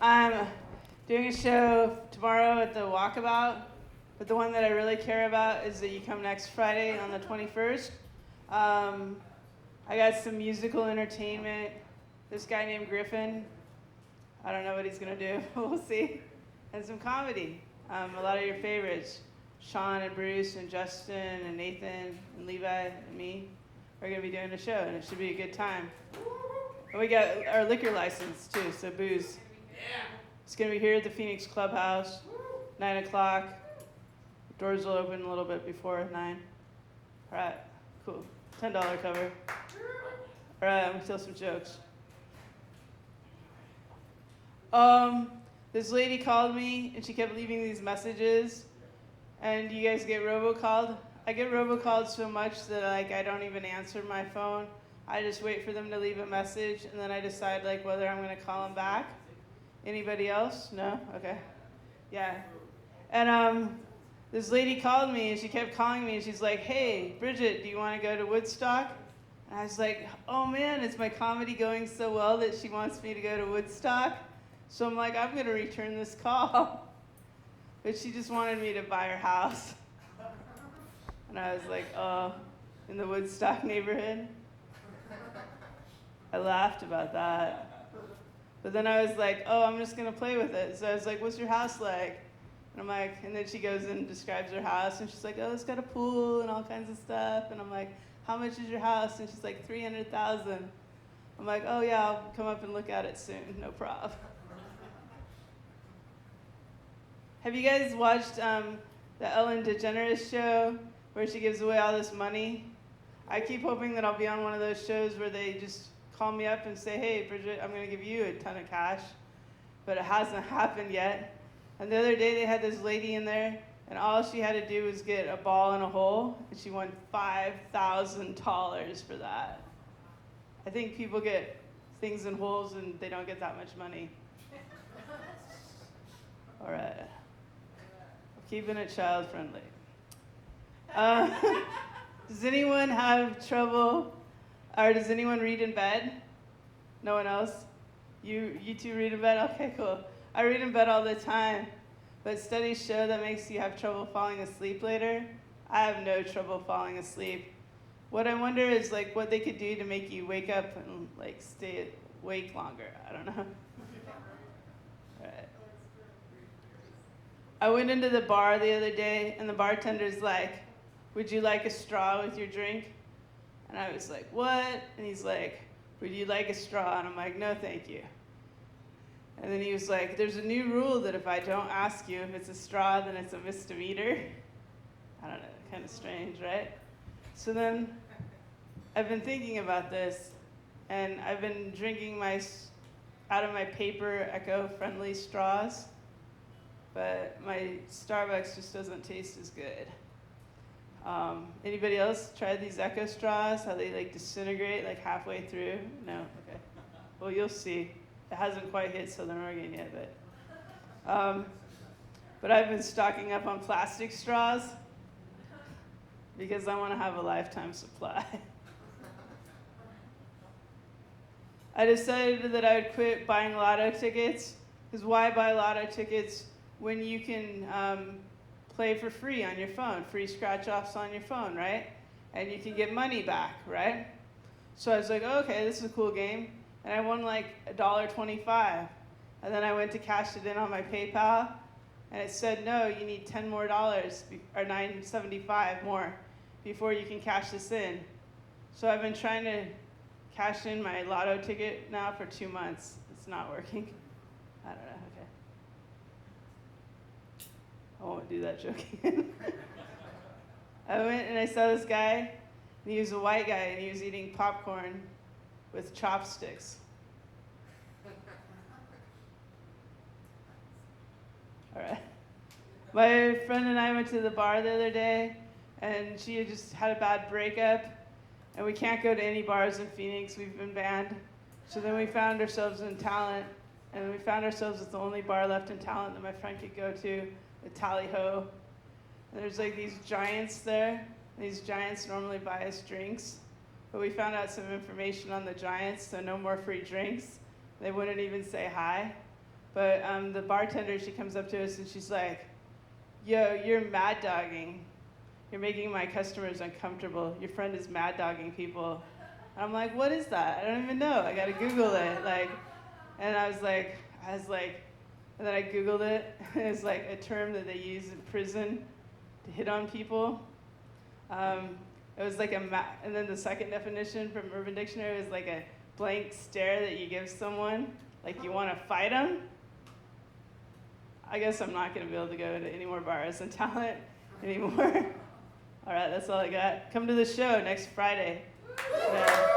I'm doing a show tomorrow at the Walkabout, but the one that I really care about is that you come next Friday on the 21st. I got some musical entertainment. This guy named Griffin, I don't know what he's going to do. We'll see. And some comedy. A lot of your favorites. Sean and Bruce and Justin and Nathan and Levi and me are going to be doing a show, and it should be a good time. And we got our liquor license, too, so booze. It's going to be here at the Phoenix Clubhouse, 9 o'clock. Doors will open a little bit before 9. All right, cool. $10 cover. All right, I'm going to tell some jokes. This lady called me, and she kept leaving these messages. And you guys get robocalled? I get robocalled so much that I don't even answer my phone. I just wait for them to leave a message, and then I decide whether I'm going to call them back. Anybody else? No? Okay. Yeah. And this lady called me, and she kept calling me, and she's like, "Hey, Bridget, do you want to go to Woodstock?" And I was like, "Oh man, is my comedy going so well that she wants me to go to Woodstock?" So I'm like, I'm going to return this call. But she just wanted me to buy her house. And I was like, oh, in the Woodstock neighborhood? I laughed about that. But then I was like, oh, I'm just going to play with it. So I was like, what's your house like? And I'm like, and then she goes and describes her house. And she's like, oh, it's got a pool and all kinds of stuff. And I'm like, how much is your house? And she's like, $300,000. I'm like, oh, yeah, I'll come up and look at it soon. No problem. Have you guys watched the Ellen DeGeneres show where she gives away all this money? I keep hoping that I'll be on one of those shows where they just call me up and say, hey, Bridget, I'm going to give you a ton of cash. But it hasn't happened yet. And the other day they had this lady in there, and all she had to do was get a ball in a hole, and she won $5,000 for that. I think people get things in holes and they don't get that much money. All right. Keeping it child friendly. Does anyone have trouble, or does anyone read in bed? No one else? You two read in bed? Okay, cool. I read in bed all the time, but studies show that makes you have trouble falling asleep later. I have no trouble falling asleep. What I wonder is what they could do to make you wake up and stay awake longer. I don't know. All right. I went into the bar the other day, and the bartender's like, would you like a straw with your drink? And I was like, what? And he's like, would you like a straw? And I'm like, no, thank you. And then he was like, there's a new rule that if I don't ask you if it's a straw, then it's a misdemeanor. I don't know, kind of strange, right? So then I've been thinking about this, and I've been drinking out of my paper eco-friendly straws. But my Starbucks just doesn't taste as good. Anybody else tried these Echo straws? How they disintegrate halfway through? No? Okay. Well, you'll see. It hasn't quite hit Southern Oregon yet, but I've been stocking up on plastic straws because I want to have a lifetime supply. I decided that I would quit buying lotto tickets, because why buy lotto tickets when you can play for free on your phone, free scratch-offs on your phone, right? And you can get money back, right? So I was like, oh, okay, this is a cool game. And I won $1.25. And then I went to cash it in on my PayPal, and it said, no, you need $10 more, or $9.75 more before you can cash this in. So I've been trying to cash in my lotto ticket now for 2 months. It's not working. I don't know. I won't do that joke again. I went and I saw this guy, and he was a white guy, and he was eating popcorn with chopsticks. All right. My friend and I went to the bar the other day, and she had just had a bad breakup, and we can't go to any bars in Phoenix. We've been banned. So then we found ourselves in Talent, and we found ourselves at the only bar left in Talent that my friend could go to. The Tally-Ho. And there's these giants there. These giants normally buy us drinks, but we found out some information on the giants, so no more free drinks. They wouldn't even say hi. But the bartender, she comes up to us and she's like, yo, you're mad dogging. You're making my customers uncomfortable. Your friend is mad dogging people. And I'm like, what is that? I don't even know. I gotta Google it. And I was like, and then I Googled it. It's like a term that they use in prison to hit on people. It was like and then the second definition from Urban Dictionary was like a blank stare that you give someone, like you want to fight them. I guess I'm not going to be able to go to any more bars and talent anymore. All right, that's all I got. Come to the show next Friday. Yeah.